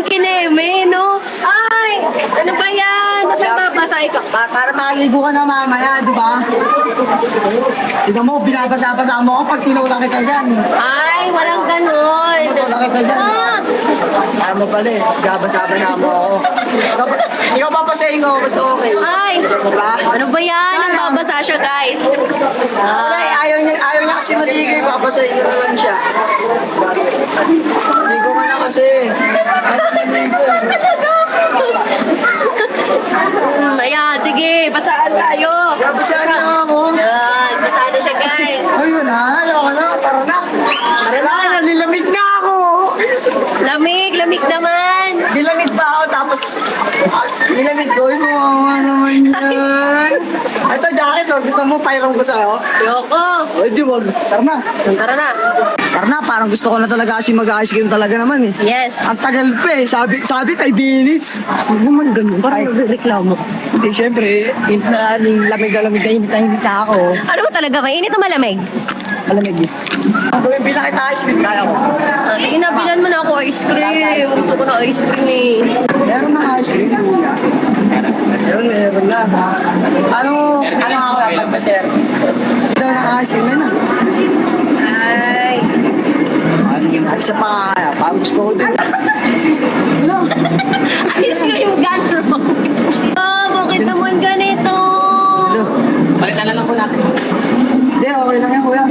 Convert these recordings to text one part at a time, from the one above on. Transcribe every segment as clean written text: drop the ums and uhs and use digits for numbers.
kineme, no? Ay, ano ba yan? Ba't nababasay ka? Para maligo ka na mamaya, di ba? Tignan mo, binabasa-basa mo ako pag tinulak kita dyan. Ay, walang ganon. Tinulak kita dyan. Alam mo pala eh, gabasa-basa na mo ako. Ikaw papasayin ko, basta okay. Ay, Diba? ano ba yan? Nababasa siya, guys. Ay, ayaw niya kasi maligo, papasayin ko na lang siya. Maligo ka na kasi. Ayaw maligo. Ayan, sige, basaan tayo. Gabasaan na ako. Yan, basaan na siya, guys. Ayun na, ayoko na, tara na. Tara na. Nilamig na ako. Lamig naman. Nilamig pa ako, tapos nilamig ko. Ay, mawawa naman yan. Ito, jacket, oh. Gusto mo, pairam ko sa'yo? Yoko. Ay, di wag. Tara na. Tara na. Tara na, parang gusto ko na talaga kasi mag-ice cream talaga naman eh. Yes. Ang tagal pa eh. Sabi 5 minutes. Gusto mo man ganun. Parang reklamo. Hindi, syempre, lamig na init na ako. Ano ba talaga? Mainit o malamig? Malamig eh. Kung yung bilang kita ice cream, kaya ko. Sige na, bilan mo na ako ice cream. Gusto ko na ice cream eh. Meron na ice cream, kuya. Meron na. Ano ako dapat, Peter? Ito na ice cream na. Ay. Isa pa, parang gusto ko din. Ice cream gano'n. Bakit naman ganito? Balikan na lang po natin. Hindi, okay lang yan, kuya.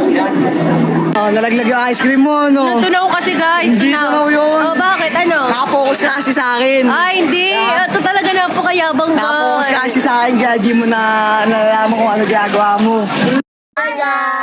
Oh, nalaglag yung ice cream mo, no? Natunaw kasi guys. Hindi tunaw yun. Oh, bakit? Ano? Nakapokus ka kasi sa akin. Ay, hindi. Ito talaga napakayabang Nakapokus guys. ka kasi sa akin, kaya di mo na nalalaman kung ano ginagawa mo. Hi guys!